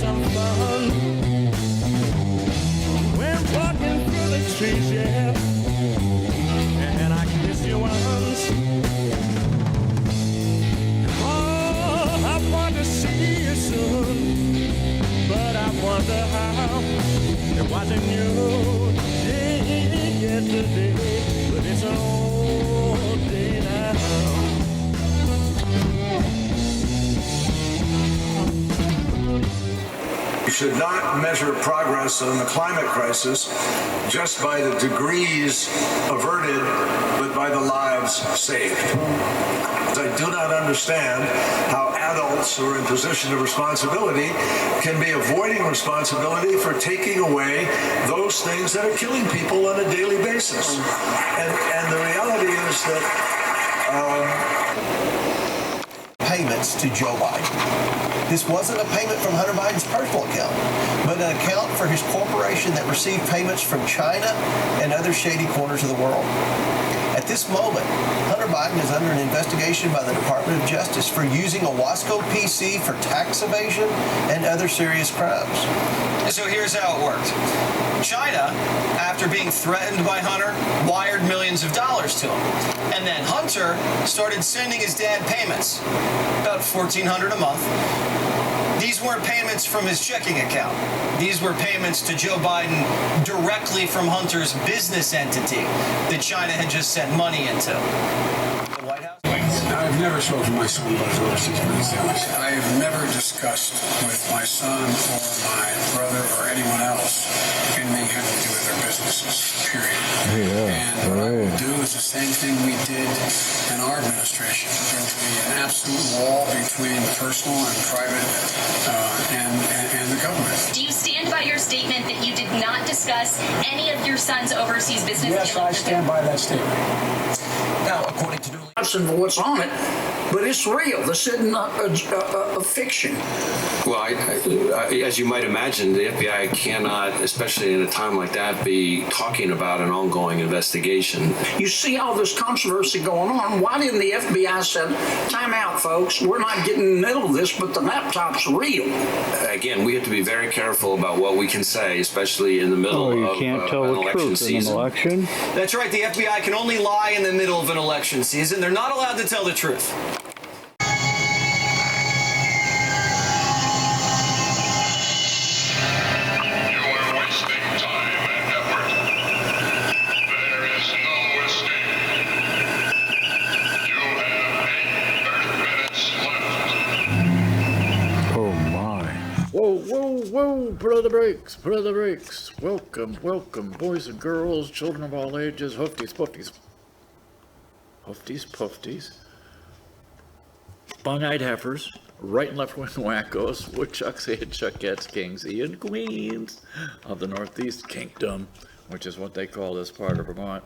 some fun when walking through the trees, yeah. And I kiss you once. Oh, I want to see you soon, but I wonder how. And watching you day yesterday, but it's an old day now. We should not measure progress on the climate crisis just by the degrees averted, but by the lives saved. I do not understand how adults who are in position of responsibility can be avoiding responsibility for taking away those things that are killing people on a daily basis. And the reality is that payments to Joe Biden. This wasn't a payment from Hunter Biden's personal account, but an account for his corporation that received payments from China and other shady corners of the world. At this moment, Hunter Biden is under an investigation by the Department of Justice for using a Wasco PC for tax evasion and other serious crimes. So here's how it worked. China, after being threatened by Hunter, wired millions of dollars to him. And then Hunter started sending his dad payments, about $1,400 a month. These weren't payments from his checking account. These were payments to Joe Biden directly from Hunter's business entity that China had just sent money into. The White House. I've never spoken to my son about his overseas business. I have never discussed with my son or my brother or anyone else anything having to do with their businesses, period. And what I will do is the same thing we did in our administration. There will be an absolute wall between personal and private and the government. Do you stand by your statement that you did not discuss any of your son's overseas business? Yes, I stand by that statement. Now, according to of what's on it, but it's real. This isn't a fiction. Well, as you might imagine, the FBI cannot, especially in a time like that, be talking about an ongoing investigation. You see all this controversy going on. Why didn't the FBI say, time out, folks, we're not getting in the middle of this, but the laptop's real? Again, we have to be very careful about what we can say, especially in the middle of an election season. Election? That's right. The FBI can only lie in the middle of an election season. They're not allowed to tell the truth. Whoa, put on the brakes. Welcome, boys and girls, children of all ages, hoofties, pufties, bung-eyed heifers, right and left-wing wackos, woodchucks, headchuckettes, kings, and queens of the Northeast Kingdom, which is what they call this part of Vermont,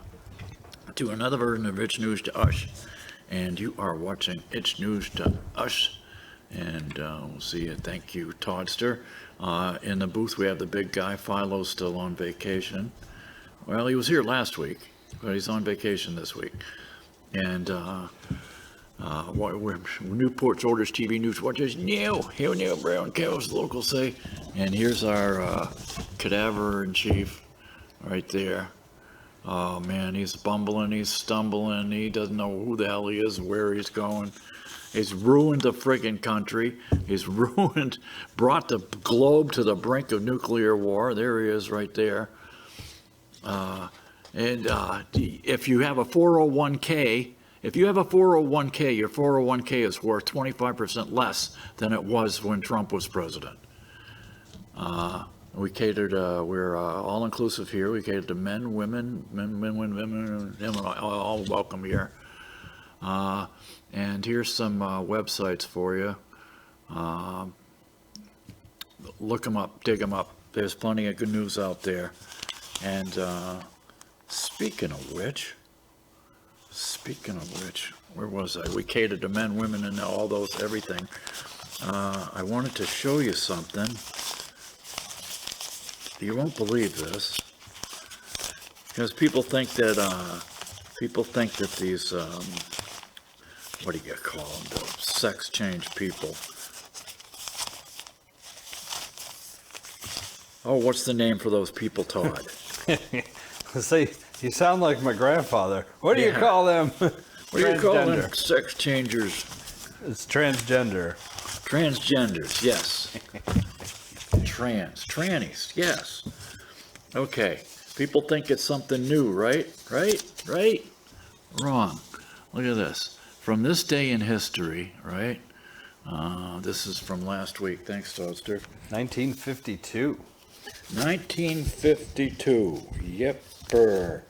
to another version of It's News to Us. And you are watching It's News to Us. And we'll see you. Thank you, Toddster. In the booth, we have the big guy. Philo's still on vacation. Well, he was here last week, but he's on vacation this week. And Newport's Orders TV News Watchers. Neil Brown cows, locals say. And here's our cadaver-in-chief right there. Oh, man, he's bumbling, he's stumbling. He doesn't know who the hell he is, where he's going. He's ruined the friggin' country. He's brought the globe to the brink of nuclear war. There he is right there. If you have a 401k, your 401k is worth 25% less than it was when Trump was president. We catered, we're all inclusive here. We catered to men, women, all welcome here. And here's some websites for you. Look them up, dig them up. There's plenty of good news out there. And speaking of which, where was I? We catered to men, women, and all those, everything. I wanted to show you something. You won't believe this, because people think that these what do you call them? The sex change people. Oh, what's the name for those people, Todd? See, you sound like my grandfather. What do you Yeah. call them? What do you call them? Transgender. Sex changers. It's transgender. Transgenders, yes. Trannies, yes. Okay. People think it's something new, right? Right? Wrong. Look at this. From this day in history, right? This is from last week. Thanks, Toadster. 1952. 1952. Yepper.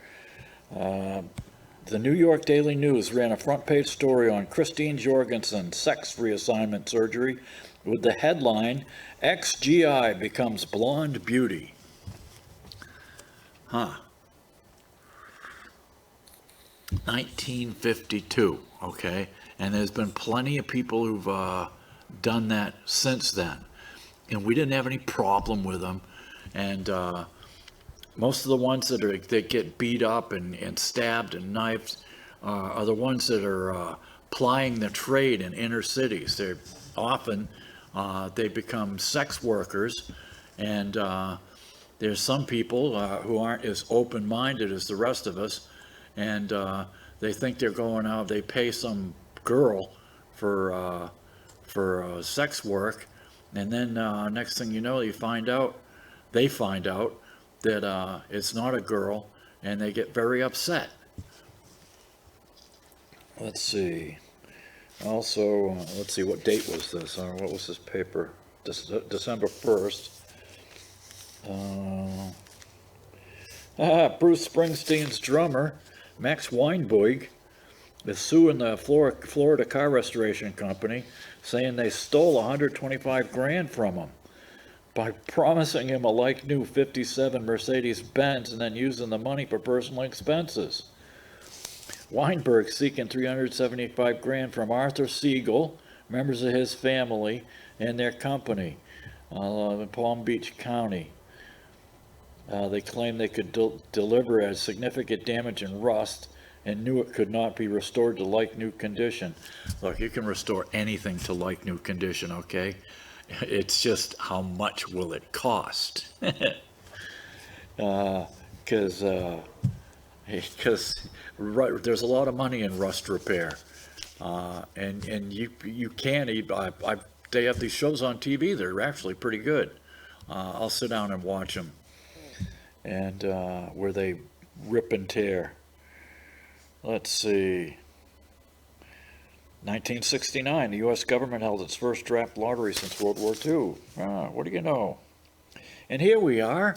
The New York Daily News ran a front page story on Christine Jorgensen's sex reassignment surgery with the headline, "Ex-GI becomes blonde beauty." Huh. 1952, okay? And there's been plenty of people who've done that since then. And we didn't have any problem with them. And most of the ones that get beat up and stabbed and knifed are the ones that are plying the trade in inner cities. They're often they become sex workers, and there's some people who aren't as open-minded as the rest of us, and they think they're going out. They pay some girl for sex work, and then next thing you know, they find out that it's not a girl, and they get very upset. Let's see. Also, let's see, what date was this? What was this paper? December 1st. Bruce Springsteen's drummer, Max Weinberg, is suing the Florida car restoration company, saying they stole $125,000 from him by promising him a like-new 57 Mercedes-Benz and then using the money for personal expenses. Weinberg seeking $375,000 from Arthur Siegel, members of his family, and their company in Palm Beach County. They claim they could deliver as significant damage and rust and knew it could not be restored to like-new condition. Look, you can restore anything to like-new condition, okay? It's just how much will it cost? Because there's a lot of money in rust repair, and you can eat. They have these shows on TV. They're actually pretty good. I'll sit down and watch them, and where they rip and tear. Let's see. 1969, the U.S. government held its first draft lottery since World War II. What do you know? And here we are,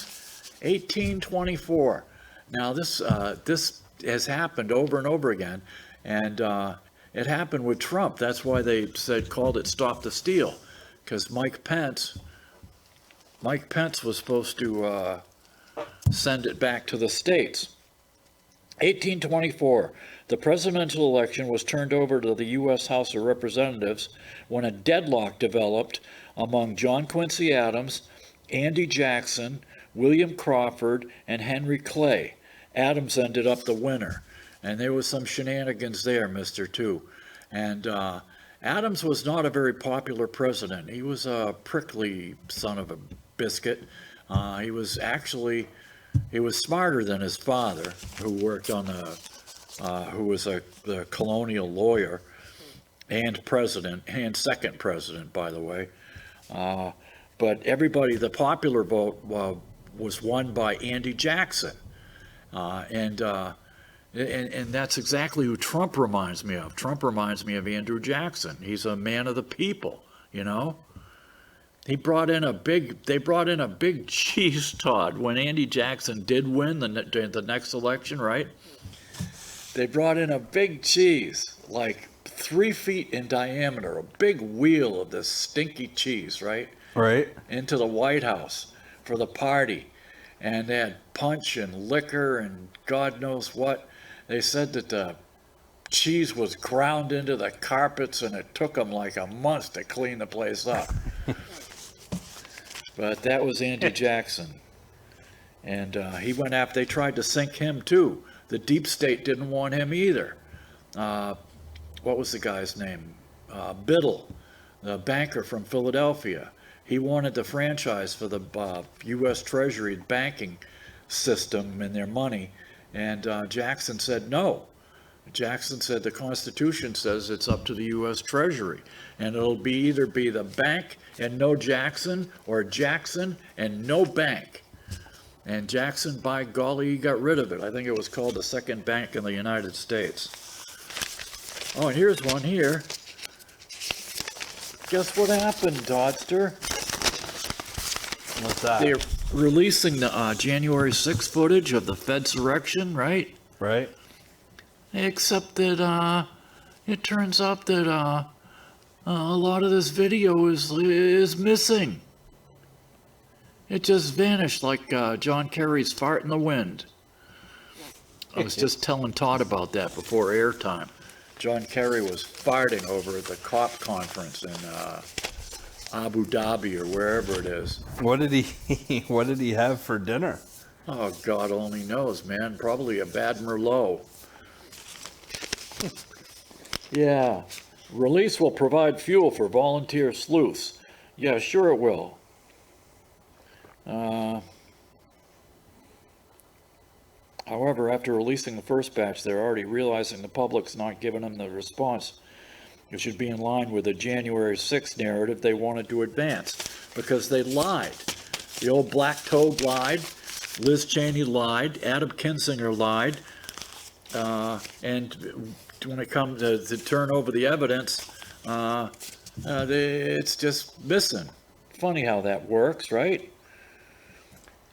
1824. Now this has happened over and over again, and it happened with Trump. That's why they called it "Stop the Steal," because Mike Pence was supposed to send it back to the states. 1824, the presidential election was turned over to the U.S. House of Representatives when a deadlock developed among John Quincy Adams, Andy Jackson, William Crawford, and Henry Clay. Adams ended up the winner, and there was some shenanigans there, Mr. Two. And Adams was not a very popular president. He was a prickly son of a biscuit. He was smarter than his father, who worked on who was the colonial lawyer and president, and second president, by the way. But the popular vote was won by Andy Jackson. And that's exactly who Trump reminds me of. Trump reminds me of Andrew Jackson. He's a man of the people, you know. They brought in a big cheese, Todd, when Andy Jackson did win the next election, right? They brought in a big cheese, like 3 feet in diameter, a big wheel of this stinky cheese, right? Right. Into the White House for the party. And they had punch and liquor and God knows what. They said that the cheese was ground into the carpets and it took them like a month to clean the place up. But that was Andy Jackson. And he went after, they tried to sink him too. The deep state didn't want him either. What was the guy's name? Biddle, the banker from Philadelphia. He wanted the franchise for the U.S. Treasury banking system and their money, and Jackson said no. Jackson said the Constitution says it's up to the U.S. Treasury, and it'll be either be the bank and no Jackson, or Jackson and no bank. And Jackson, by golly, he got rid of it. I think it was called the second bank in the United States. Oh, and here's one here. Guess what happened, Dodster? What's that? They're releasing the January 6th footage of the Fedsurrection, right? Right. Except that it turns out that a lot of this video is missing. It just vanished like John Kerry's fart in the wind. I was just telling Todd about that before airtime. John Kerry was farting over at the COP conference in Abu Dhabi or wherever it is. What did he have for dinner? Oh, God only knows, man. Probably a bad Merlot. Yeah. Release will provide fuel for volunteer sleuths. Yeah, sure it will. However, after releasing the first batch, they're already realizing the public's not giving them the response. It should be in line with the January 6th narrative they wanted to advance, because they lied. The old Black Toad lied, Liz Cheney lied, Adam Kinzinger lied, and when it comes to turn over the evidence, it's just missing. Funny how that works, right?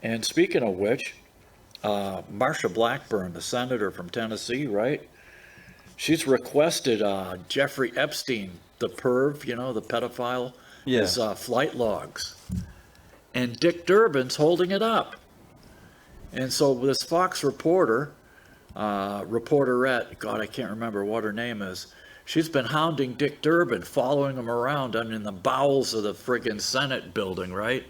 And speaking of which, Marsha Blackburn, the senator from Tennessee, right? She's requested Jeffrey Epstein, the perv, you know, the pedophile, his flight logs. And Dick Durbin's holding it up. And so this Fox reporter, reporterette, God, I can't remember what her name is, she's been hounding Dick Durbin, following him around in the bowels of the friggin' Senate building, right?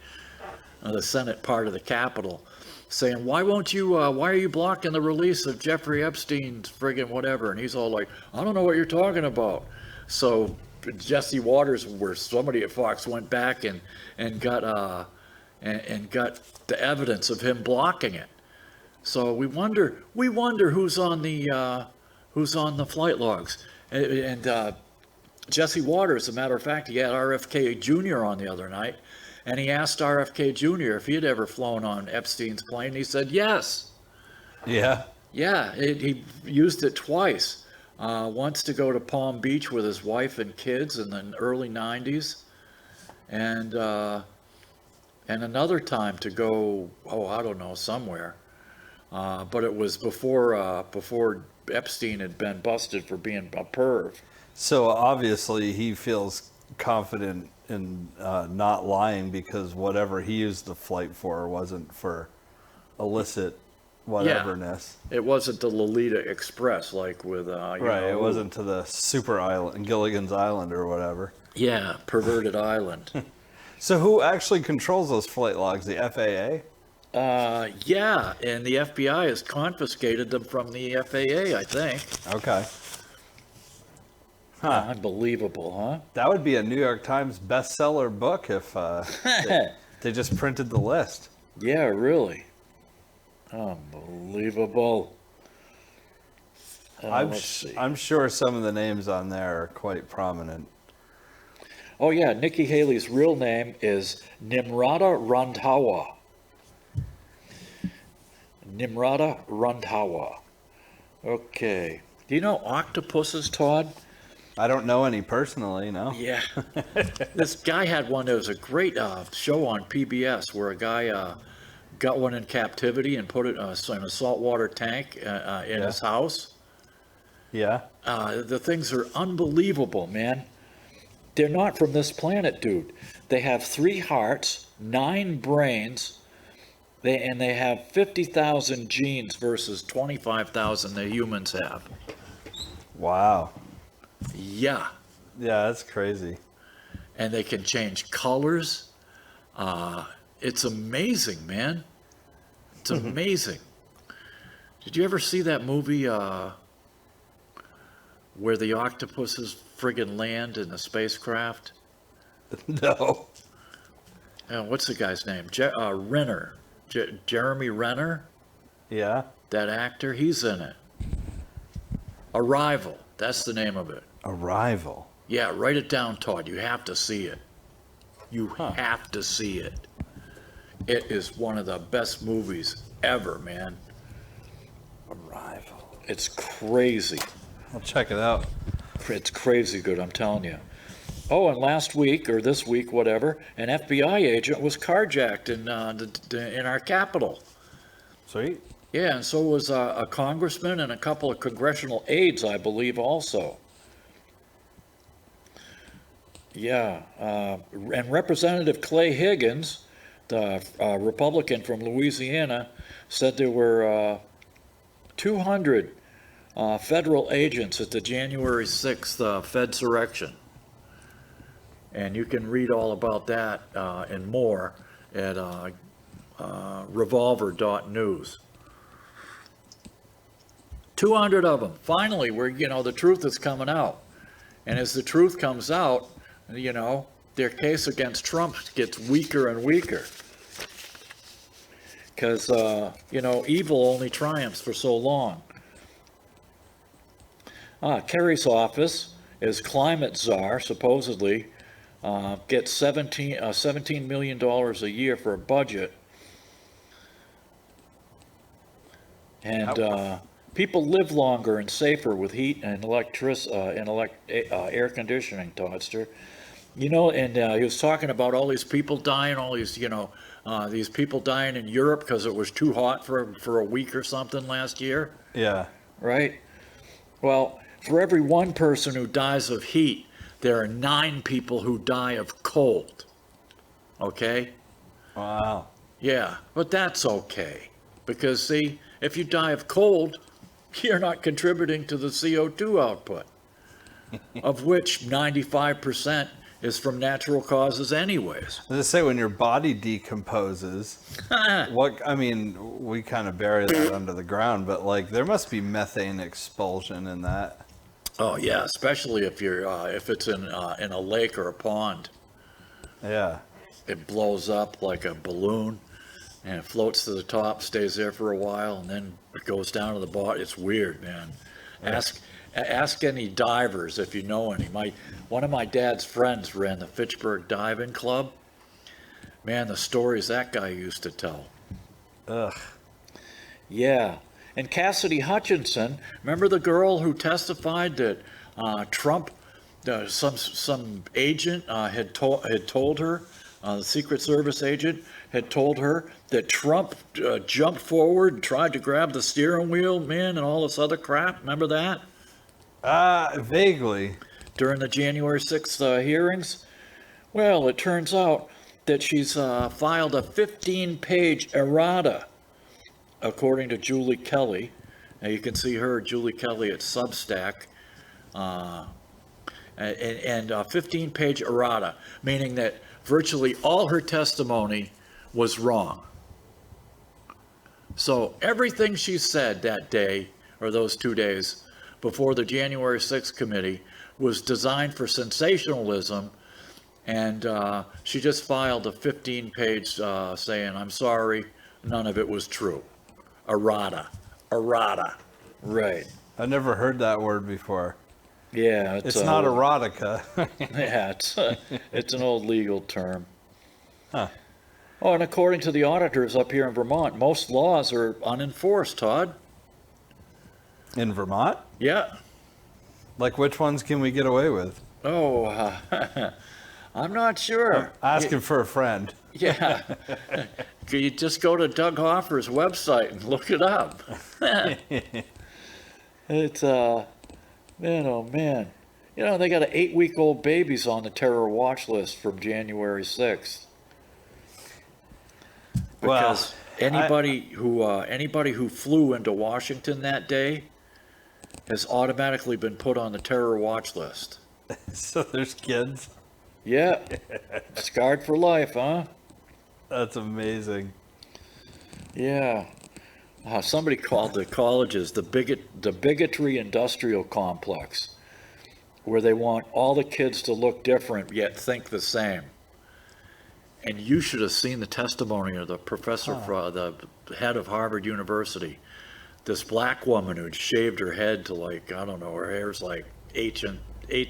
The Senate part of the Capitol, saying, why are you blocking the release of Jeffrey Epstein's friggin' whatever? And he's all like, I don't know what you're talking about. So Jesse Waters, where somebody at Fox went back and got the evidence of him blocking it. So we wonder who's on the flight logs. And Jesse Waters, as a matter of fact, he had RFK Jr. on the other night. And he asked RFK Jr. if he had ever flown on Epstein's plane. He said yes. Yeah. Yeah, he used it twice. Once to go to Palm Beach with his wife and kids in the early 90s. And another time to go, I don't know, somewhere. But it was before Epstein had been busted for being a perv. So obviously he feels confident in not lying, because whatever he used the flight for wasn't for illicit whateverness. Yeah. It wasn't the Lolita Express like with right. It wasn't to the super island, Gilligan's Island or whatever. Yeah, perverted island. So who actually controls those flight logs? The FAA? Yeah, and the FBI has confiscated them from the FAA, I think. Okay. Huh. Unbelievable, huh? That would be a New York Times bestseller book if they just printed the list. Yeah, really. Unbelievable. I'm sure some of the names on there are quite prominent. Oh, yeah, Nikki Haley's real name is Nimrata Randhawa. Nimrata Randhawa. Okay. Do you know octopuses, Todd? I don't know any personally, no. Yeah. This guy had one that was a great show on PBS where a guy got one in captivity and put it in a saltwater tank in his house. Yeah. The things are unbelievable, man. They're not from this planet, dude. They have 3 hearts, 9 brains, and they have 50,000 genes versus 25,000 the humans have. Wow. Yeah. Yeah, that's crazy. And they can change colors. It's amazing, man. It's amazing. Did you ever see that movie where the octopuses friggin' land in a spacecraft? No. What's the guy's name? Renner. Jeremy Renner, Yeah. that actor, he's in it. Arrival, that's the name of it. Arrival. Yeah, write it down, Todd. You have to see it. You have to see it. It is one of the best movies ever, man. Arrival. It's crazy. I'll check it out. It's crazy good, I'm telling you. Oh, and last week, or this week, whatever, an FBI agent was carjacked in our Capitol. Sweet. Yeah, and so was a congressman and a couple of congressional aides, I believe, also. Yeah, and Representative Clay Higgins, the Republican from Louisiana, said there were 200 federal agents at the January 6th Fedsurrection. And you can read all about that and more at revolver.news. 200 of them. Finally, the truth is coming out. And as the truth comes out, their case against Trump gets weaker and weaker. Because, evil only triumphs for so long. Kerry's office is climate czar, supposedly, gets $17 million a year for a budget. And people live longer and safer with heat and air conditioning, Toddster. And he was talking about all these people dying, these people dying in Europe because it was too hot for a week or something last year. Yeah. Right? Well, for every one person who dies of heat, there are 9 people who die of cold. Okay? Wow. Yeah, but that's okay. Because, see, if you die of cold, you're not contributing to the CO2 output, of which 95% is from natural causes anyways. I was say, when your body decomposes, we kind of bury that under the ground, but there must be methane expulsion in that. Oh yeah, especially if it's in a lake or a pond. Yeah. It blows up like a balloon, and it floats to the top, stays there for a while, and then it goes down to the bottom. It's weird, man. Ask any divers if you know any. One of my dad's friends ran the Fitchburg Diving Club. Man, the stories that guy used to tell. Ugh. Yeah. And Cassidy Hutchinson, remember the girl who testified that Trump, some agent had told her, the Secret Service agent had told her that Trump jumped forward and tried to grab the steering wheel, man, and all this other crap. Remember that? Vaguely. During the January 6th hearings? Well, it turns out that she's filed a 15-page errata, according to Julie Kelly. Now you can see her, Julie Kelly, at Substack. And a 15-page errata, meaning that virtually all her testimony was wrong. So everything she said that day, or those 2 days, before the January 6th committee was designed for sensationalism, and she just filed a 15-page saying, I'm sorry, none of it was true. Errata. Right. I never heard that word before. Yeah. It's not erotica. Yeah, it's an old legal term. Huh. Oh, and according to the auditors up here in Vermont, most laws are unenforced, Todd. In Vermont? Yeah. Like which ones can we get away with? Oh, I'm not sure. Asking for a friend. Yeah. You just go to Doug Hoffer's website and look it up. It's, man, oh man. They got 8-week-old babies on the terror watch list from January 6th. Because anybody who flew into Washington that day has automatically been put on the terror watch list. So there's kids? Yeah. Scarred for life, huh? That's amazing. Yeah. Somebody called the colleges the bigotry industrial complex, where they want all the kids to look different yet think the same. And you should have seen the testimony of the professor, the head of Harvard University. This black woman who'd shaved her head to like, I don't know, her hair's like eighth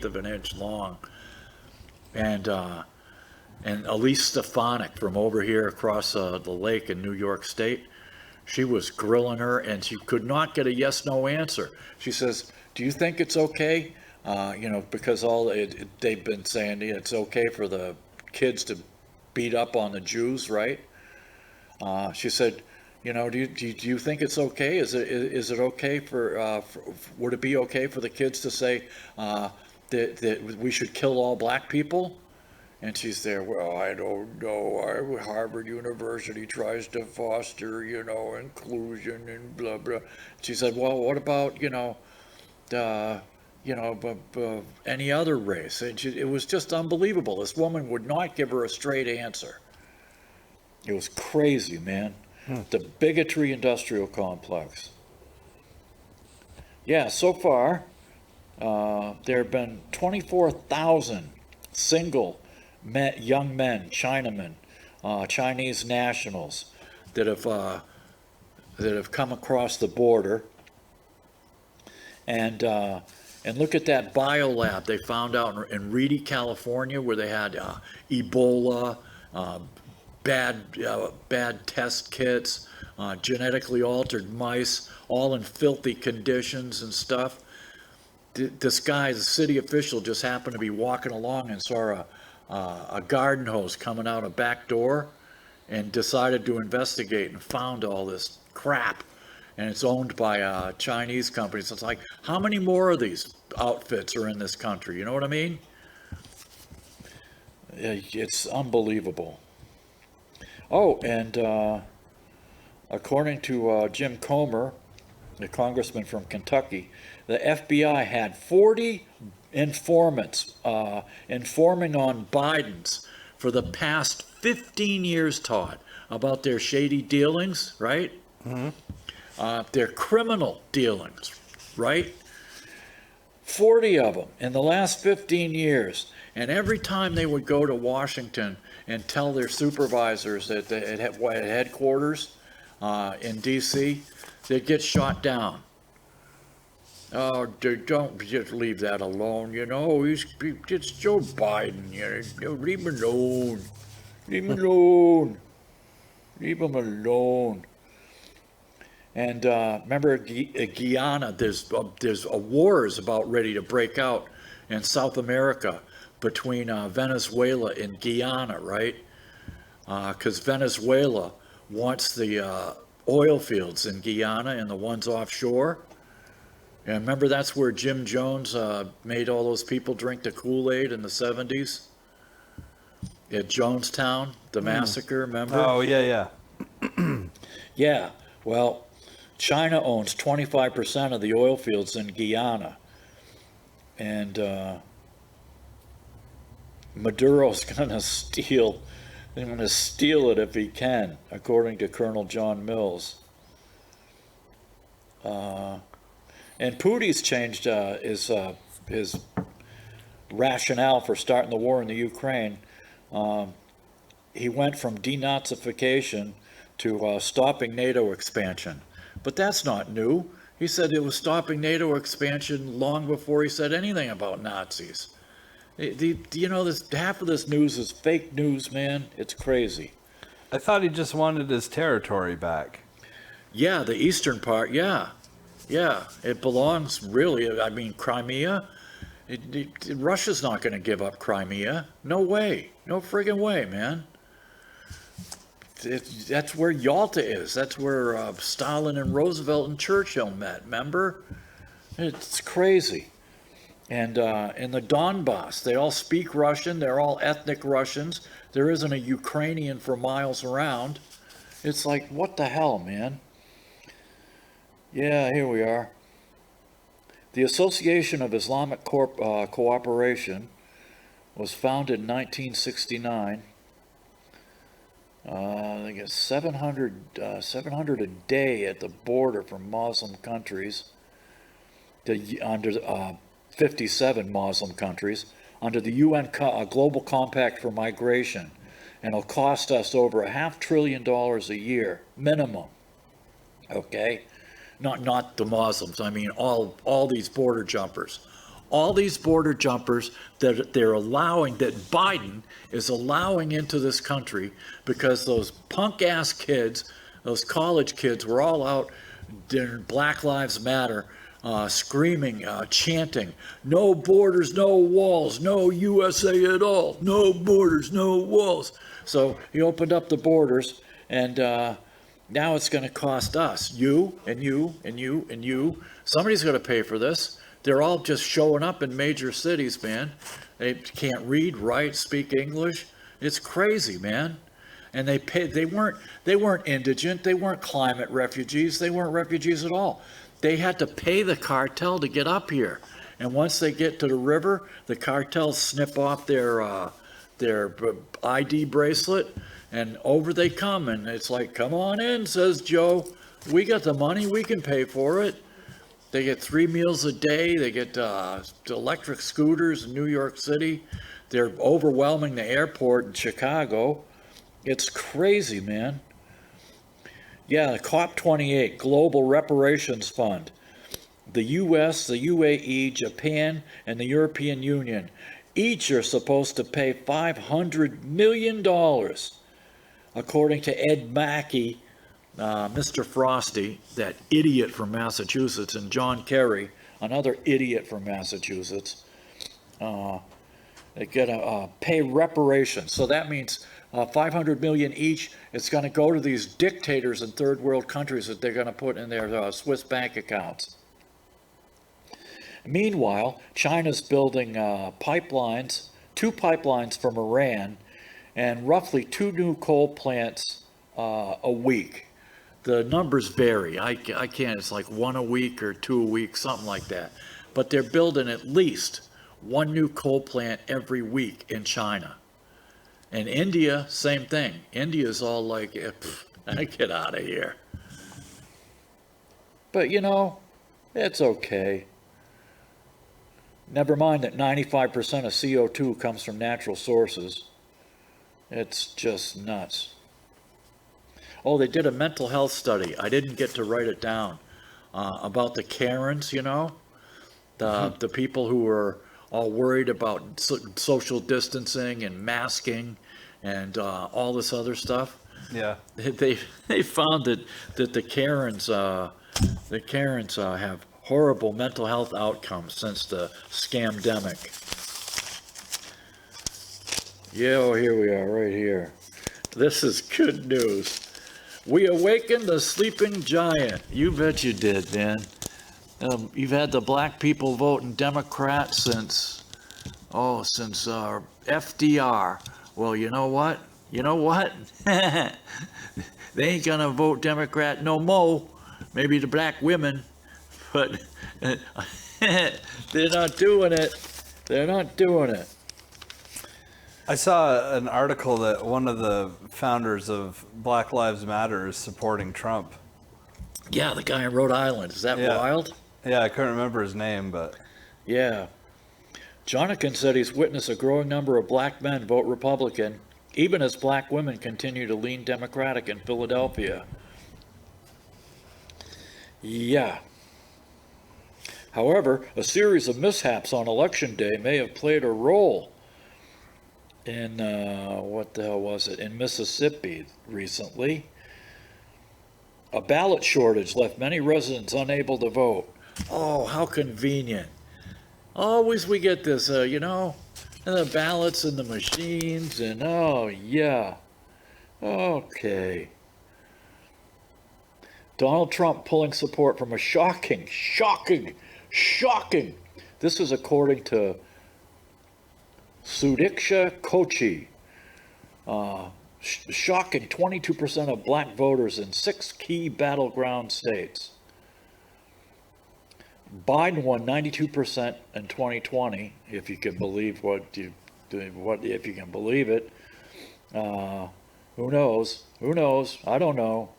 of an inch long. And Elise Stefanik from over here across the lake in New York State, she was grilling her and she could not get a yes/no answer. She says, do you think it's okay? Because they've been saying it's okay for the kids to beat up on the Jews, right? She said, do you think it's okay? Is it okay would it be okay for the kids to say that we should kill all black people? And she's there, well, I don't know. Harvard University tries to foster, inclusion and blah, blah. She said, well, what about, any other race? And it was just unbelievable. This woman would not give her a straight answer. It was crazy, man. The bigotry industrial complex. Yeah, so far, there have been 24,000 single young men, Chinamen, Chinese nationals that have come across the border, and look at that biolab they found out in Reedy, California, where they had Ebola, bad test kits, genetically altered mice, all in filthy conditions and stuff. This guy, the city official, just happened to be walking along and saw a garden hose coming out a back door and decided to investigate and found all this crap. And it's owned by Chinese companies. It's like, how many more of these outfits are in this country? You know what I mean? It's unbelievable. Oh, and according to Jim Comer, the congressman from Kentucky, the FBI had 40 informants informing on Biden's for the past 15 years, Todd, about their shady dealings, right? Their criminal dealings, right? 40 of them in the last 15 years. And every time they would go to Washington and tell their supervisors that at headquarters in D.C., they'd get shot down. Oh, don't just leave that alone, it's Joe Biden, leave him alone. Leave him alone. Leave him alone. And remember Guyana, there's a war is about ready to break out in South America between Venezuela and Guyana, right? Because Venezuela wants the oil fields in Guyana and the ones offshore. And remember, that's where Jim Jones made all those people drink the Kool-Aid in the 70s? At Jonestown, the massacre, remember? Oh, yeah. Yeah, well, China owns 25% of the oil fields in Guyana. And Maduro's going to steal it if he can, according to Colonel John Mills. And Putin's changed his rationale for starting the war in the Ukraine. He went from denazification to stopping NATO expansion. But that's not new. He said it was stopping NATO expansion long before he said anything about Nazis. Half of this news is fake news, man. It's crazy. I thought he just wanted his territory back. Yeah, the eastern part, yeah. Yeah, it belongs really, I mean, Crimea. Russia's not going to give up Crimea. No way. No friggin' way, man. That's where Yalta is. That's where Stalin and Roosevelt and Churchill met, remember? It's crazy. And in the Donbass, they all speak Russian. They're all ethnic Russians. There isn't a Ukrainian for miles around. It's like, what the hell, man? Yeah, here we are. The Association of Islamic Cooperation was founded in 1969. I guess 700 a day at the border from Muslim countries, under 57 Muslim countries, under the UN Global Compact for Migration. and it'll cost us over $500 billion a year minimum. Okay, not the Muslims. I mean all these border jumpers. All these border jumpers that they're allowing, that Biden is allowing into this country, because those punk ass kids, those college kids, were all out during Black Lives Matter, screaming, chanting, "No borders, no walls, no USA at all, no borders, no walls." So he opened up the borders, and now it's going to cost us, you and you and you and you. Somebody's going to pay for this. They're all just showing up in major cities, man. They can't read, write, speak English. It's crazy, man. And they paid. They weren't indigent. They weren't climate refugees. They weren't refugees at all. They had to pay the cartel to get up here. And once they get to the river, the cartels snip off their ID bracelet, and over they come. And it's like, "Come on in," says Joe. "We got the money. We can pay for it." They get 3 meals a day. They get electric scooters in New York City. They're overwhelming the airport in Chicago. It's crazy, man. Yeah, COP28, Global Reparations Fund. The U.S., the UAE, Japan, and the European Union each are supposed to pay $500 million, according to Ed Mackey, Mr. Frosty, that idiot from Massachusetts, and John Kerry, another idiot from Massachusetts. They're going to pay reparations. So that means $500 million each. It's going to go to these dictators in third world countries that they're going to put in their Swiss bank accounts. Meanwhile, China's building pipelines, 2 pipelines from Iran, and roughly 2 new coal plants a week. The numbers vary. I can't, it's like 1 a week or 2 a week, something like that. But they're building at least 1 new coal plant every week in China. And India, same thing. India's all like, get out of here. But you know, it's okay. Never mind that 95% of CO2 comes from natural sources. It's just nuts. Oh, they did a mental health study. I didn't get to write it down. About the Karens, you know? The people who were all worried about social distancing and masking and all this other stuff. Yeah. They found that the Karens have horrible mental health outcomes since the scamdemic. Yeah, oh, here we are, right here. This is good news. We awakened the sleeping giant. You bet you did, man. You've had the black people voting Democrat since FDR. Well, you know what? They ain't gonna vote Democrat no more. Maybe the black women, but they're not doing it. They're not doing it. I saw an article that one of the founders of Black Lives Matter is supporting Trump. Yeah, the guy in Rhode Island. Is that wild? Yeah, I couldn't remember his name, but... Yeah. Jonathan said he's witnessed a growing number of black men vote Republican, even as black women continue to lean Democratic in Philadelphia. Yeah. However, a series of mishaps on Election Day may have played a role in, what the hell was it, in Mississippi recently. A ballot shortage left many residents unable to vote. Oh, how convenient. Always we get this, and the ballots and the machines, and oh, yeah. Okay. Donald Trump pulling support from a shocking. This is according to Sudiksha Kochi. Shocking 22% of black voters in 6 key battleground states. Biden won 92% in 2020, if you can believe if you can believe it. Who knows? I don't know.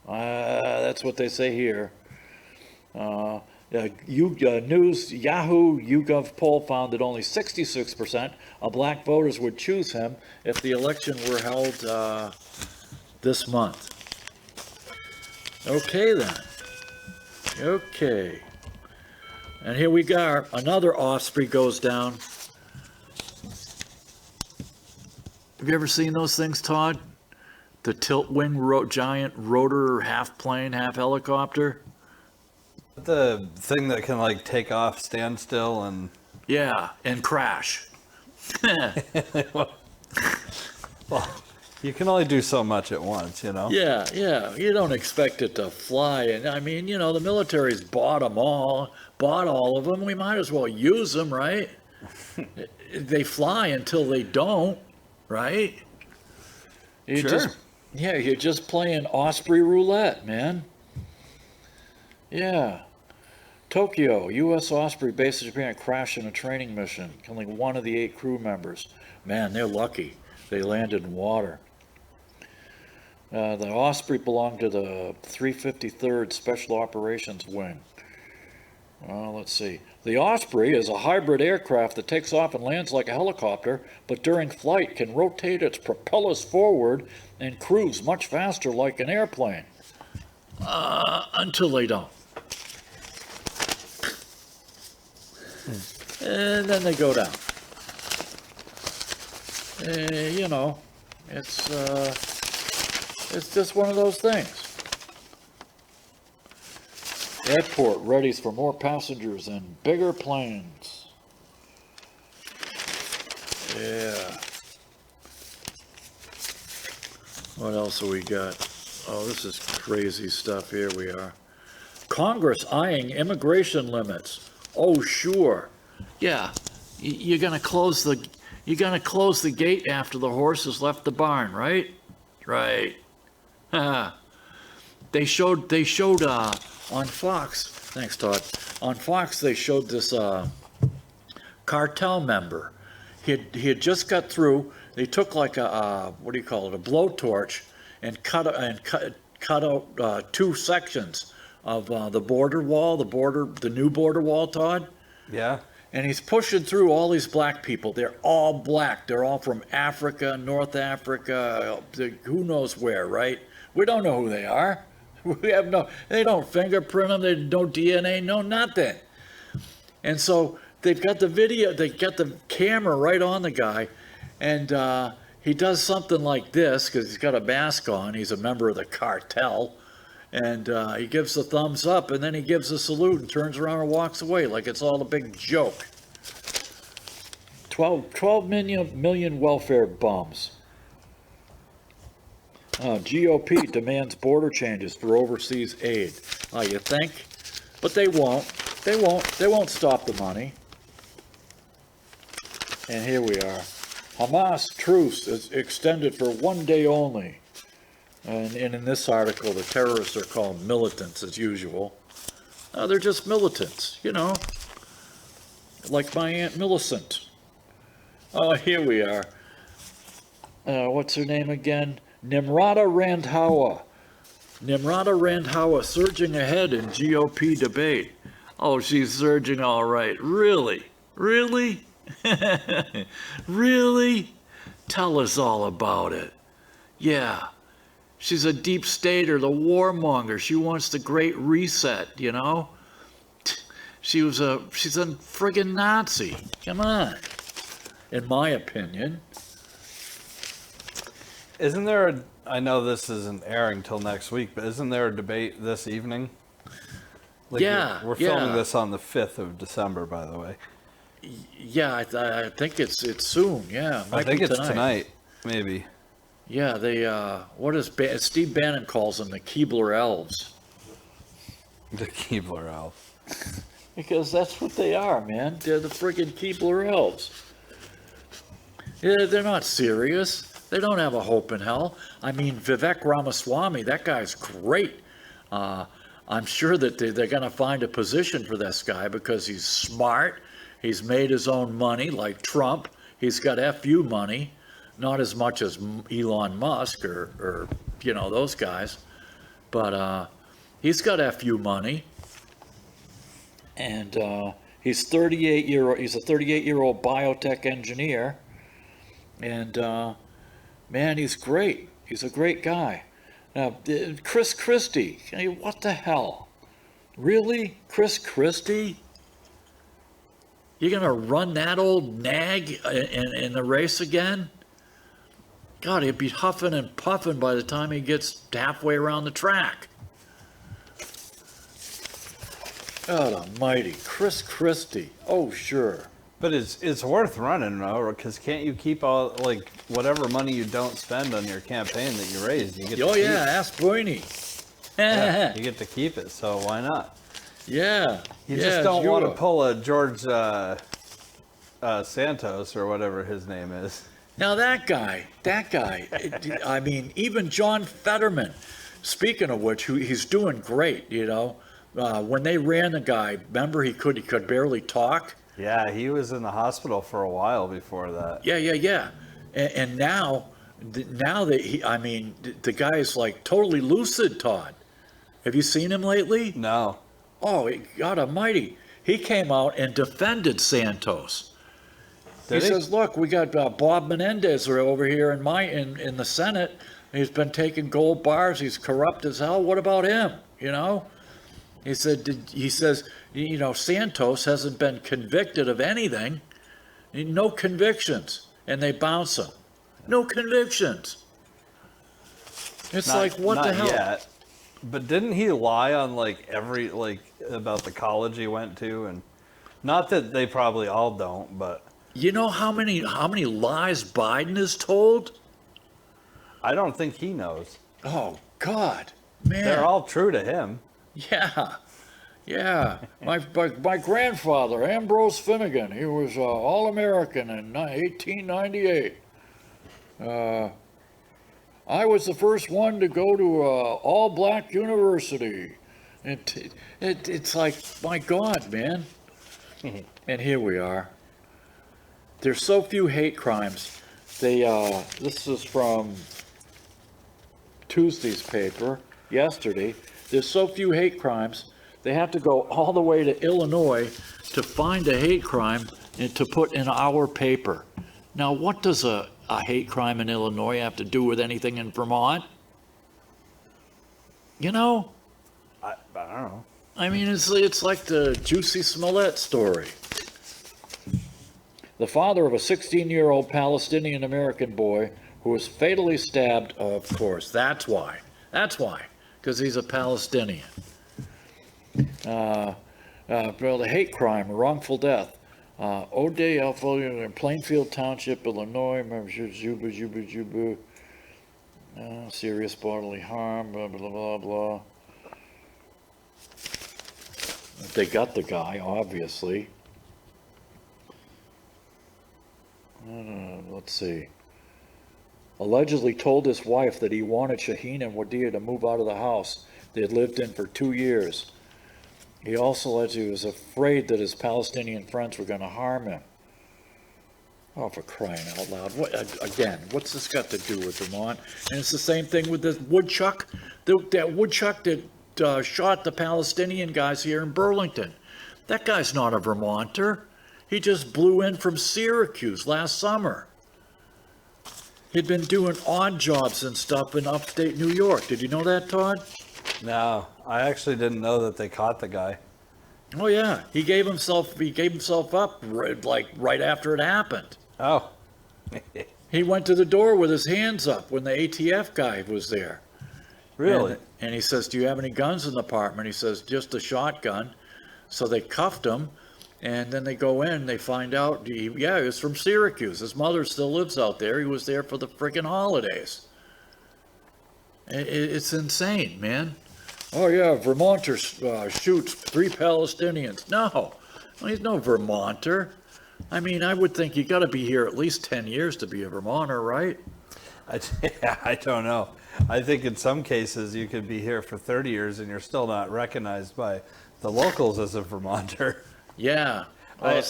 That's what they say here. News Yahoo YouGov poll found that only 66% of black voters would choose him if the election were held this month. Okay then. Okay. And here we go. Another Osprey goes down. Have you ever seen those things, Todd? The tilt wing giant rotor half plane, half helicopter? The thing that can like take off, stand still, and yeah, and crash. Well, you can only do so much at once, you know? Yeah, you don't expect it to fly. And I mean, you know, the military's bought all of them. We might as well use them, right? They fly until they don't, right? Sure. You're just playing Osprey roulette, man. Yeah. Tokyo, U.S. Osprey base in Japan crashed in a training mission, killing one of the 8 crew members. Man, they're lucky. They landed in water. The Osprey belonged to the 353rd Special Operations Wing. Let's see. The Osprey is a hybrid aircraft that takes off and lands like a helicopter, but during flight can rotate its propellers forward and cruise much faster like an airplane. Until they don't. And then they go down. You know, it's just one of those things. Airport readies for more passengers and bigger planes. Yeah. What else have we got? Oh, this is crazy stuff. Here we are. Congress eyeing immigration limits. Oh, sure. Yeah. You're gonna close the gate after the horse has left the barn, right? Right. They showed on Fox. Thanks, Todd. On Fox, they showed this cartel member. He had just got through. They took like a what do you call it? A blowtorch and cut out 2 sections of the border wall, the new border wall, Todd. Yeah. And he's pushing through all these black people. They're all black. They're all from Africa, North Africa, who knows where, right? We don't know who they are. They don't fingerprint them. They no DNA, no nothing. And so they've got the video, they got the camera right on the guy, and he does something like this because he's got a mask on. He's a member of the cartel. And he gives the thumbs up, and then he gives a salute and turns around and walks away like it's all a big joke. 12 million welfare bums. GOP demands border changes for overseas aid. You think? But they won't. They won't stop the money. And here we are. Hamas truce is extended for 1 day only. And in this article, the terrorists are called militants, as usual. They're just militants, you know, like my Aunt Millicent. Oh, here we are. What's her name again? Nimrata Randhawa. Nimrata Randhawa surging ahead in GOP debate. Oh, she's surging all right. Really? Really? Really? Tell us all about it. Yeah. She's a deep stater, the warmonger. She wants the Great Reset, you know? She's a friggin' Nazi. Come on. In my opinion. Isn't there I know this isn't airing till next week, but isn't there a debate this evening? We're filming this on the 5th of December, by the way. Yeah, I think it's soon, yeah. I think it's tonight, maybe. Yeah, they, what is, Steve Bannon calls them the Keebler Elves. The Keebler Elves. Because that's what they are, man. They're the friggin' Keebler Elves. Yeah, they're not serious. They don't have a hope in hell. I mean, Vivek Ramaswamy, that guy's great. I'm sure that they're going to find a position for this guy because he's smart. He's made his own money like Trump. He's got FU money. Not as much as Elon Musk or you know, those guys. But he's got FU money. and he's He's a 38-year-old biotech engineer, and man, he's great. He's a great guy. Now, Chris Christie, what the hell? Really? Chris Christie? You're going to run that old nag in the race again? God, he'd be huffing and puffing by the time he gets halfway around the track. God almighty, Chris Christie. Oh, sure. But it's worth running, though, because can't you keep all, like, whatever money you don't spend on your campaign that you raise, you get to keep? Ask Bernie. Yeah, you get to keep it, so why not? Yeah. You just don't want to pull a George Santos or whatever his name is. Now that guy, I mean, even John Fetterman, speaking of which, he's doing great, you know. When they ran the guy, remember he could barely talk? Yeah, he was in the hospital for a while before that. Yeah. And now that the guy is like totally lucid, Todd. Have you seen him lately? No. Oh, God almighty. He came out and defended Santos. He says, look, we got Bob Menendez over here in the Senate. He's been taking gold bars. He's corrupt as hell. What about him? You know? He says, you know, Santos hasn't been convicted of anything. No convictions. And they bounce him. No convictions. It's like, what the hell? Not yet. But didn't he lie on about the college he went to? And not that they probably all don't, but you know how many lies Biden has told? I don't think he knows. Oh God, man! They're all true to him. Yeah. My grandfather, Ambrose Finnegan, he was All-American in 1898. I was the first one to go to all-black university. It's like, my God, man. And here we are. There's so few hate crimes. This is from Tuesday's paper, yesterday. There's so few hate crimes, they have to go all the way to Illinois to find a hate crime and to put in our paper. Now, what does a hate crime in Illinois have to do with anything in Vermont? You know? I don't know. I mean, it's like the Jussie Smollett story. The father of a 16-year-old Palestinian-American boy who was fatally stabbed, of course, that's why, because he's a Palestinian. The hate crime, wrongful death. O'Day Alfolio in Plainfield Township, Illinois. Serious bodily harm, blah, blah, blah, blah. They got the guy, obviously. Let's see. Allegedly told his wife that he wanted Shaheen and Wadia to move out of the house they had lived in for 2 years. He also alleged he was afraid that his Palestinian friends were going to harm him. Oh, for crying out loud. What's this got to do with Vermont? And it's the same thing with the woodchuck. That woodchuck that shot the Palestinian guys here in Burlington. That guy's not a Vermonter. He just blew in from Syracuse last summer. He'd been doing odd jobs and stuff in upstate New York. Did you know that, Todd? No, I actually didn't know that they caught the guy. Oh yeah, he gave himself up right after it happened. Oh. He went to the door with his hands up when the ATF guy was there. Really? And he says, "Do you have any guns in the apartment?" He says, "Just a shotgun." So they cuffed him, and then they go in, they find out, he was from Syracuse. His mother still lives out there. He was there for the friggin' holidays. It's insane, man. Oh yeah, Vermonter shoots 3 Palestinians. No, he's no Vermonter. I mean, I would think you got to be here at least 10 years to be a Vermonter, right? I don't know. I think in some cases you could be here for 30 years and you're still not recognized by the locals as a Vermonter. Yeah. I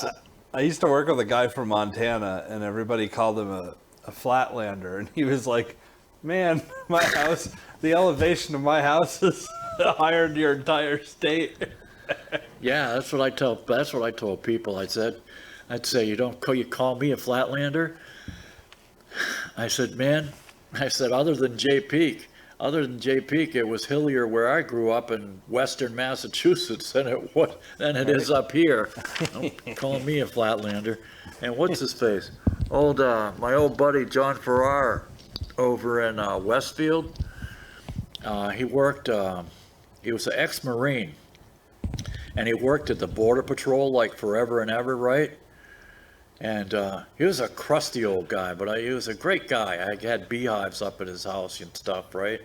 used to work with a guy from Montana, and everybody called him a Flatlander, and he was like, "Man, my house, the elevation of my house is higher than your entire state." Yeah, that's what I told people. I'd say, you call me a flatlander? I said, man, other than Jay Peak, it was hillier where I grew up in western Massachusetts than it is up here. Don't call me a flatlander. And what's his face? My old buddy John Farrar over in Westfield. He worked. He was an ex-Marine, and he worked at the Border Patrol like forever and ever, right? And he was a crusty old guy, but he was a great guy. I had beehives up at his house and stuff, right?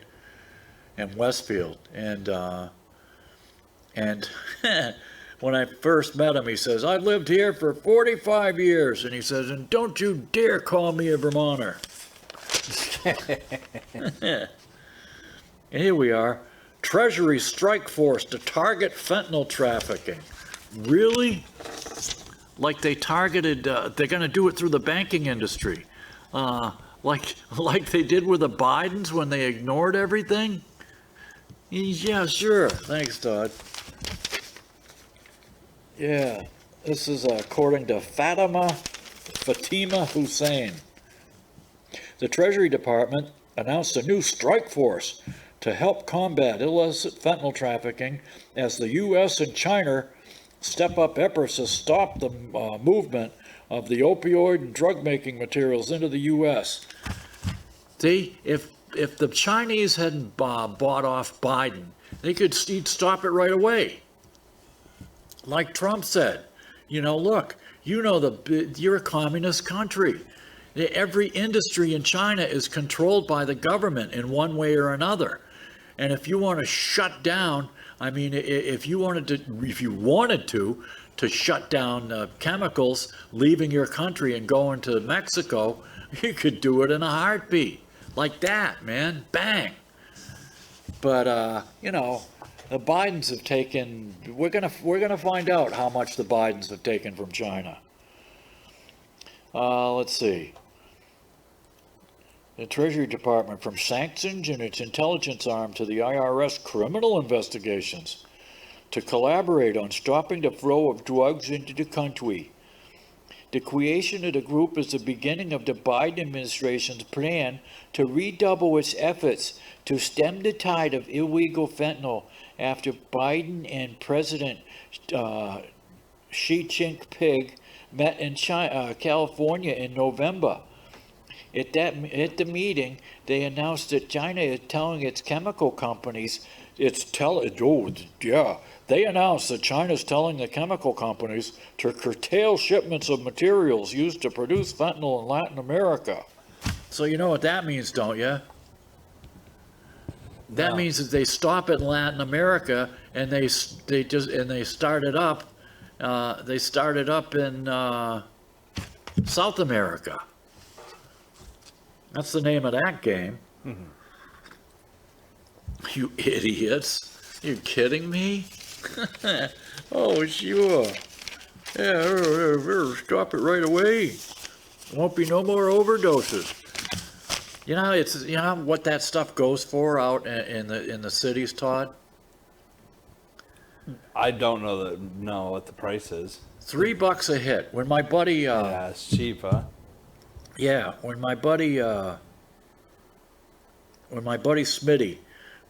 In Westfield. And when I first met him, he says, I lived here for 45 years. And he says, and don't you dare call me a Vermonter. And here we are. Treasury strike force to target fentanyl trafficking. Really? Like they targeted, they're going to do it through the banking industry. Like they did with the Bidens when they ignored everything? Yeah, sure. Thanks, Todd. Yeah, this is according to Fatima Hussein. The Treasury Department announced a new strike force to help combat illicit fentanyl trafficking as the U.S. and China step up efforts to stop the movement of the opioid and drug-making materials into the U.S. See, if the Chinese hadn't bought off Biden, he'd stop it right away. Like Trump said, look, you're a communist country. Every industry in China is controlled by the government in one way or another. And if you want to shut down, if you wanted to shut down chemicals leaving your country and going to Mexico, you could do it in a heartbeat. Like that, man. Bang. But, the Bidens have taken, we're gonna find out how much the Bidens have taken from China. Let's see. The Treasury Department, from sanctions and its intelligence arm to the IRS criminal investigations, to collaborate on stopping the flow of drugs into the country. The creation of the group is the beginning of the Biden administration's plan to redouble its efforts to stem the tide of illegal fentanyl after Biden and President Xi Jinping met in California in November. At the meeting, they announced that China is telling its chemical companies, they announced that China's telling the chemical companies to curtail shipments of materials used to produce fentanyl in Latin America. So you know what that means, don't you? That means that they stop it in Latin America and they started up. They started up in South America. That's the name of that game. Mm-hmm. You idiots. You kidding me? Oh, sure. Yeah, we'll stop it right away. Won't be no more overdoses. You know what that stuff goes for out in the cities, Todd? I don't know what the price is. $3 a hit. When my buddy yeah, it's cheap, huh? Yeah, when my buddy Smitty,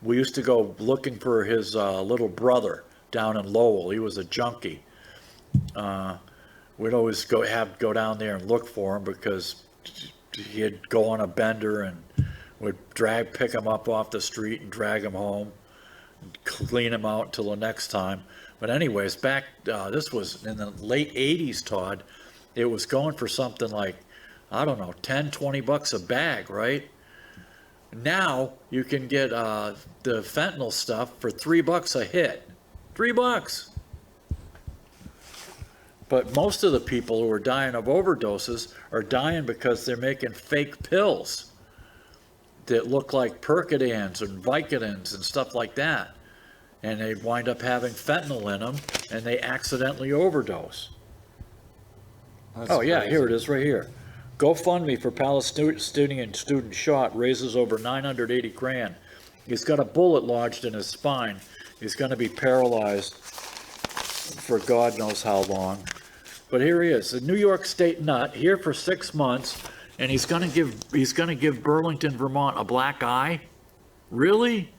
we used to go looking for his little brother down in Lowell. He was a junkie. We'd always go down there and look for him because he'd go on a bender and would pick him up off the street and drag him home, and clean him out till the next time. But anyways, back this was in the late 80s, Todd. It was going for something like, I don't know, $10-20 a bag, right? Now you can get the fentanyl stuff for $3 a hit. $3. But most of the people who are dying of overdoses are dying because they're making fake pills that look like Percodans and Vicodins and stuff like that. And they wind up having fentanyl in them and they accidentally overdose. That's crazy. Here it is right here. GoFundMe for Palestinian student shot raises over $980,000. He's got a bullet lodged in his spine. He's going to be paralyzed for God knows how long. But here he is, a New York State nut, here for 6 months, and he's gonna give Burlington, Vermont a black eye? Really?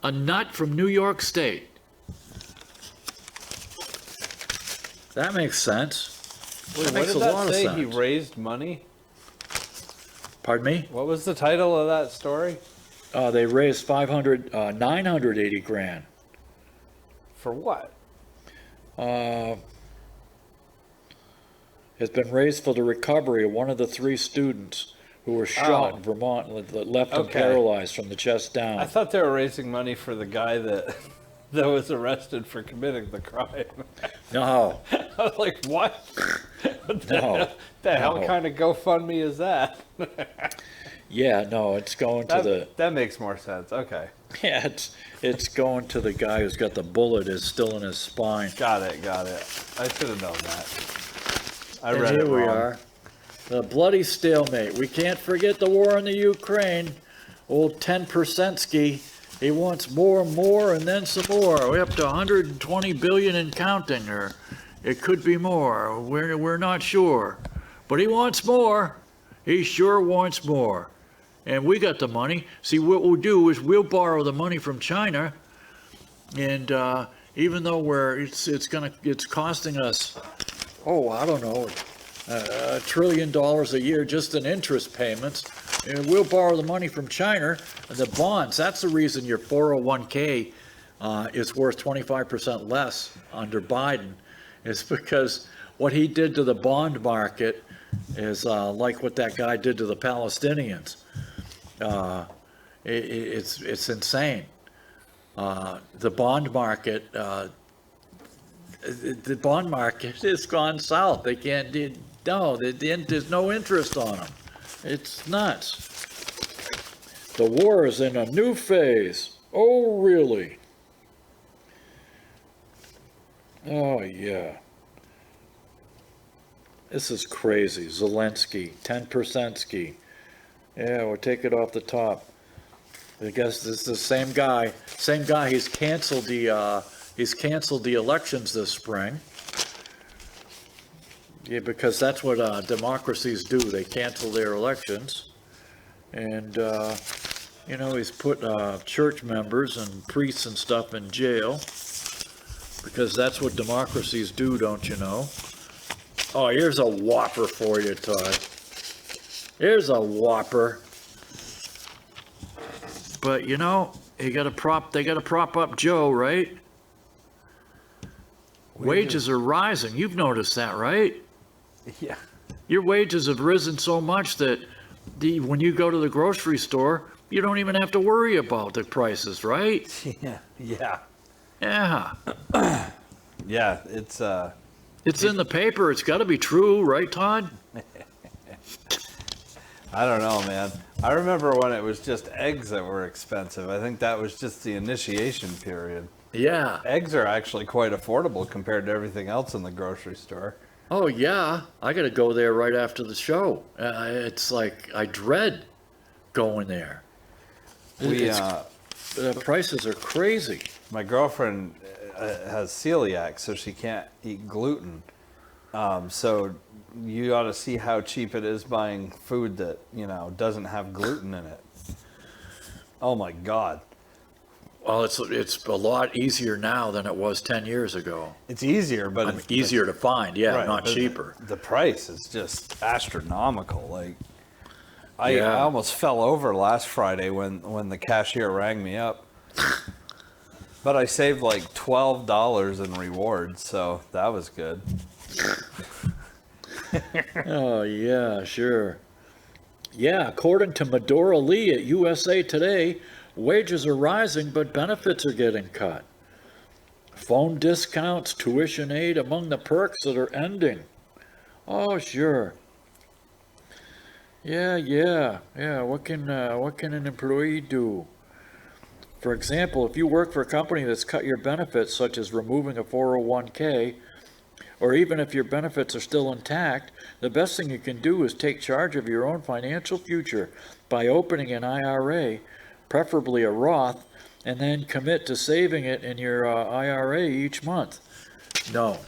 A nut from New York State. That makes sense. Wait, That what makes did a that lot of say? sense. He raised money? Pardon me? What was the title of that story? They raised 980 grand. For what? Has been raised for the recovery of one of the 3 students who were shot in Vermont that left him paralyzed from the chest down. I thought they were raising money for the guy that that was arrested for committing the crime. No. I was like, what? No. The hell kind of GoFundMe is that? Yeah, no, it's going to the... That makes more sense. Okay. Yeah, it's going to the guy who's got the bullet is still in his spine. Got it. I should have known that. I read And it here we wrong. are. The bloody stalemate. We can't forget the war in the Ukraine. Old 10% ski. He wants more and more and then some more. We're up to 120 billion and counting, or it could be more. We're not sure. But he wants more. He sure wants more. And we got the money. See, what we'll do is we'll borrow the money from China, and even though it's costing us, I don't know, $1 trillion a year just in interest payments. And we'll borrow the money from China, and the bonds. That's the reason your 401k is worth 25% less under Biden. Is because what he did to the bond market is like what that guy did to the Palestinians. It's insane. The bond market has gone south. They can't. There's no interest on them. It's nuts. The war is in a new phase. Oh, really? Oh, yeah. This is crazy. Zelensky, 10% ski. Yeah, we'll take it off the top. I guess this is the same guy. Same guy. He's canceled the elections this spring. Yeah, because that's what democracies do. They cancel their elections. And, he's put church members and priests and stuff in jail. Because that's what democracies do, don't you know? Oh, here's a whopper for you, Todd. Here's a whopper. But, they got to prop up Joe, right? Wages are rising. You've noticed that, right? Yeah. Your wages have risen so much that when you go to the grocery store, you don't even have to worry about the prices, right? Yeah. Yeah. Yeah, it's in the paper. It's got to be true, right, Todd? I don't know, man. I remember when it was just eggs that were expensive. I think that was just the initiation period. Yeah. Eggs are actually quite affordable compared to everything else in the grocery store. Oh, yeah. I got to go there right after the show. It's like I dread going there. The prices are crazy. My girlfriend has celiac, so she can't eat gluten. So you ought to see how cheap it is buying food that, doesn't have gluten in it. Oh, my God. Well, it's a lot easier now than it was 10 years ago. It's easier, but it's easier to find, yeah, right, not cheaper. The price is just astronomical. Like, I almost fell over last Friday when the cashier rang me up. But I saved like $12 in rewards, so that was good. Oh, yeah, sure. Yeah, according to Medora Lee at USA Today, wages are rising, but benefits are getting cut. Phone discounts, tuition aid among the perks that are ending. Oh, sure. Yeah. What can an employee do? For example, if you work for a company that's cut your benefits, such as removing a 401k, or even if your benefits are still intact, the best thing you can do is take charge of your own financial future by opening an IRA, preferably a Roth, and then commit to saving it in your IRA each month. No.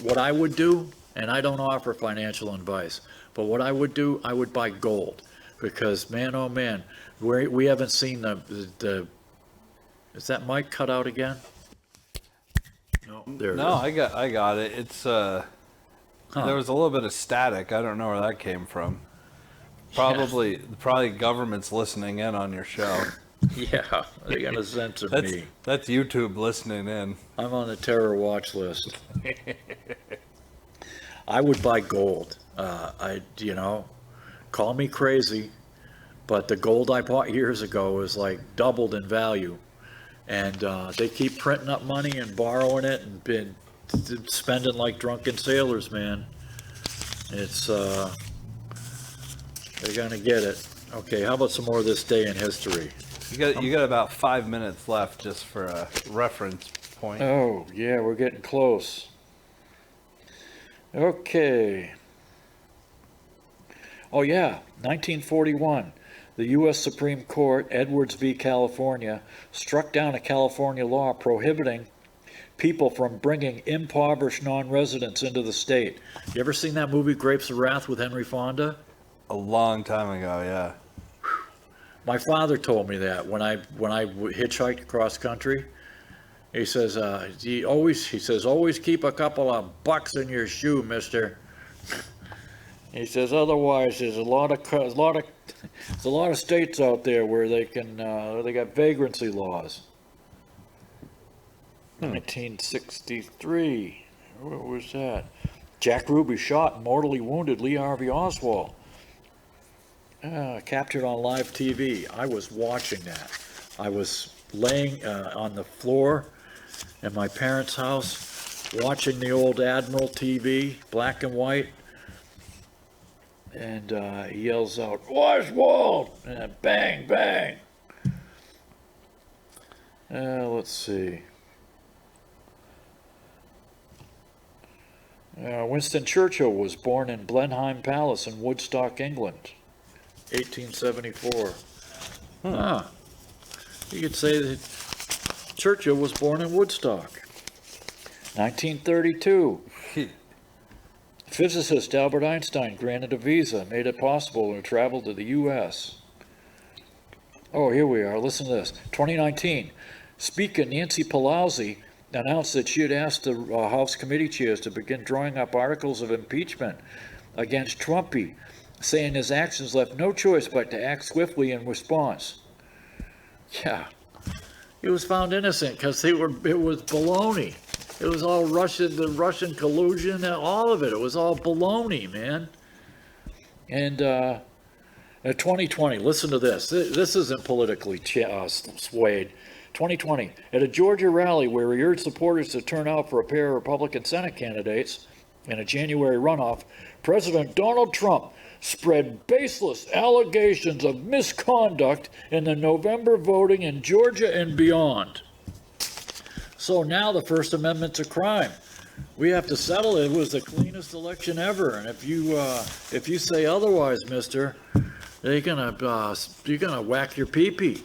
What I would do, and I don't offer financial advice, but what I would do, I would buy gold. Because, man, oh man, we haven't seen the is that mic cut out again? No, there it is. No, I got it. It's there was a little bit of static. I don't know where that came from. Probably government's listening in on your show. Yeah, they're gonna censor me. That's YouTube listening in. I'm on the terror watch list. I would buy gold. Call me crazy, but the gold I bought years ago is like doubled in value. And they keep printing up money and borrowing it and been spending like drunken sailors, man. It's, they're gonna get it. Okay, how about some more of this day in history? You got about 5 minutes left just for a reference point. Oh, yeah, we're getting close. Okay. Oh, yeah, 1941. The U.S. Supreme Court, Edwards v. California, struck down a California law prohibiting people from bringing impoverished non-residents into the state. You ever seen that movie Grapes of Wrath with Henry Fonda? A long time ago, yeah. My father told me that when I hitchhiked across country. He says, always keep a couple of bucks in your shoe, mister. He says, otherwise, there's a lot of states out there where they got vagrancy laws. 1963. What was that? Jack Ruby shot and mortally wounded Lee Harvey Oswald. Captured on live TV. I was watching that. I was laying on the floor in my parents' house, watching the old Admiral TV, black and white. And he yells out, Oswald! And bang, bang. Let's see. Winston Churchill was born in Blenheim Palace in Woodstock, England, 1874. You could say that Churchill was born in Woodstock. 1932. Physicist Albert Einstein granted a visa, made it possible to travel to the U.S. Oh, here we are. Listen to this. 2019. Speaker Nancy Pelosi announced that she had asked the House committee chairs to begin drawing up articles of impeachment against Trumpy, saying his actions left no choice but to act swiftly in response. Yeah. He was found innocent because it was baloney. It was all the Russian collusion, all of it. It was all baloney, man. And 2020, listen to this. This isn't politically swayed. 2020, at a Georgia rally where he urged supporters to turn out for a pair of Republican Senate candidates in a January runoff, President Donald Trump spread baseless allegations of misconduct in the November voting in Georgia and beyond. So now the First Amendment's a crime. We have to settle it. It was the cleanest election ever. And if you say otherwise, mister, you're gonna whack your pee-pee.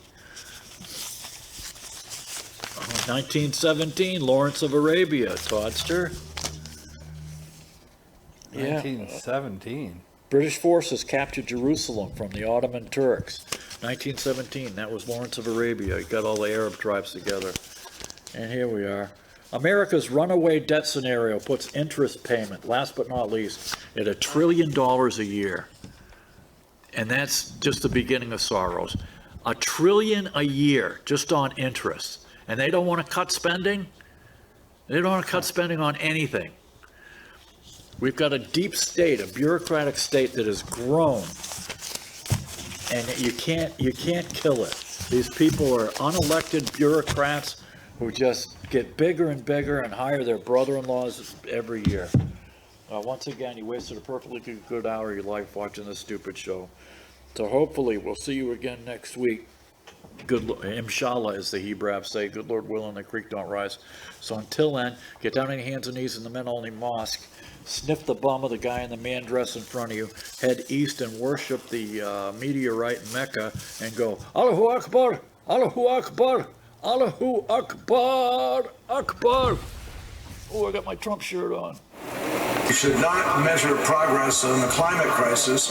1917, Lawrence of Arabia, Toddster. 1917. British forces captured Jerusalem from the Ottoman Turks. 1917, that was Lawrence of Arabia. He got all the Arab tribes together. And here we are. America's runaway debt scenario puts interest payment, last but not least, at $1 trillion a year. And that's just the beginning of sorrows. $1 trillion a year just on interest. And they don't want to cut spending? They don't want to cut spending on anything. We've got a deep state, a bureaucratic state that has grown. And you can't kill it. These people are unelected bureaucrats who just get bigger and bigger and hire their brother-in-laws every year. Once again, you wasted a perfectly good hour of your life watching this stupid show. So hopefully we'll see you again next week. Good, inshallah, as the Hebrews say, good Lord willing, the creek don't rise. So until then, get down on your hands and knees in the men-only mosque, sniff the bum of the guy in the man dress in front of you, head east and worship the meteorite in Mecca, and go, Allahu Akbar, Allahu Akbar, Allahu Akbar, Akbar. Oh, I got my Trump shirt on. You should not measure progress on the climate crisis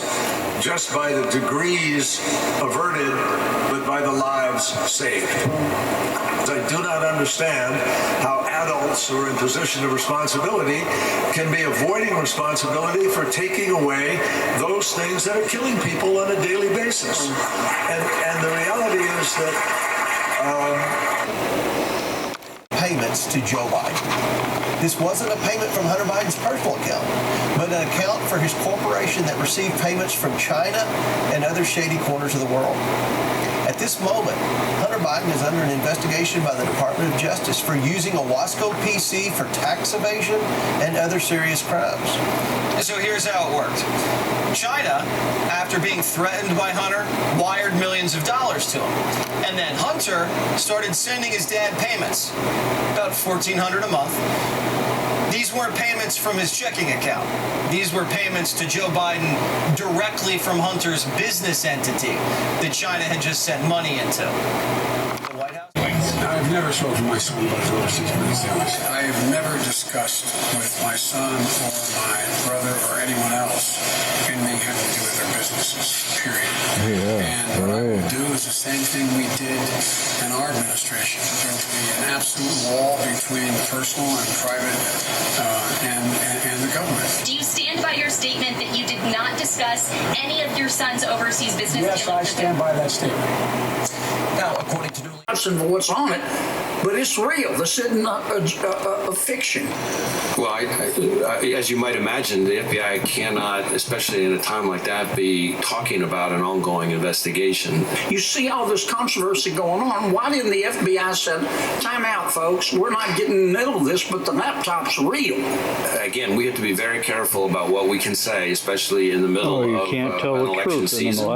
just by the degrees averted, but by the lives saved. I do not understand how adults who are in position of responsibility can be avoiding responsibility for taking away those things that are killing people on a daily basis. And the reality is that payments to Joe Biden. This wasn't a payment from Hunter Biden's personal account, but an account for his corporation that received payments from China and other shady corners of the world. At this moment, Hunter Biden is under an investigation by the Department of Justice for using a Wasco PC for tax evasion and other serious crimes. So here's how it worked. China, after being threatened by Hunter, wired millions of dollars to him. And then Hunter started sending his dad payments, about $1,400 a month. These weren't payments from his checking account. These were payments to Joe Biden directly from Hunter's business entity that China had just sent money into. The White House? I've never spoken to my son about his overseas business. I have never discussed with my son or my brother or anyone else anything having to do with their businesses, period. And what I will do is the same thing we did in our administration. There will be an absolute wall between personal and private and the government. Do you stand by your statement that you did not discuss any of your son's overseas business dealings? Yes, I stand by that statement. Now, according to for what's on it, but it's real. This isn't a fiction. Well, as you might imagine, the FBI cannot, especially in a time like that, be talking about an ongoing investigation. You see all this controversy going on. Why didn't the FBI say, time out, folks, we're not getting in the middle of this, but the laptop's real? Again, we have to be very careful about what we can say, especially in the middle of an election season.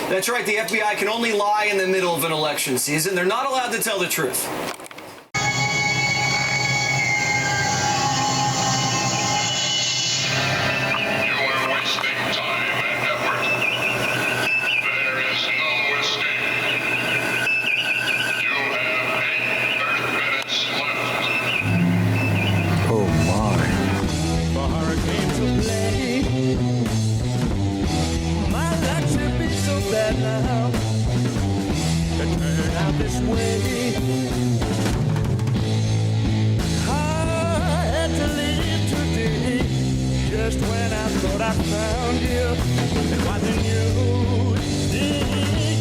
That's right. The FBI can only lie in the middle of an election season. They're not allowed to tell the truth. Just when I thought I found you, it wasn't you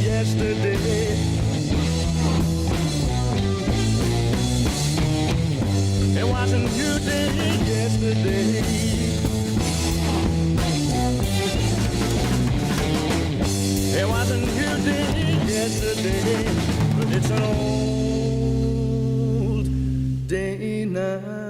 yesterday. It wasn't you yesterday. It wasn't you yesterday, but it's an old day now.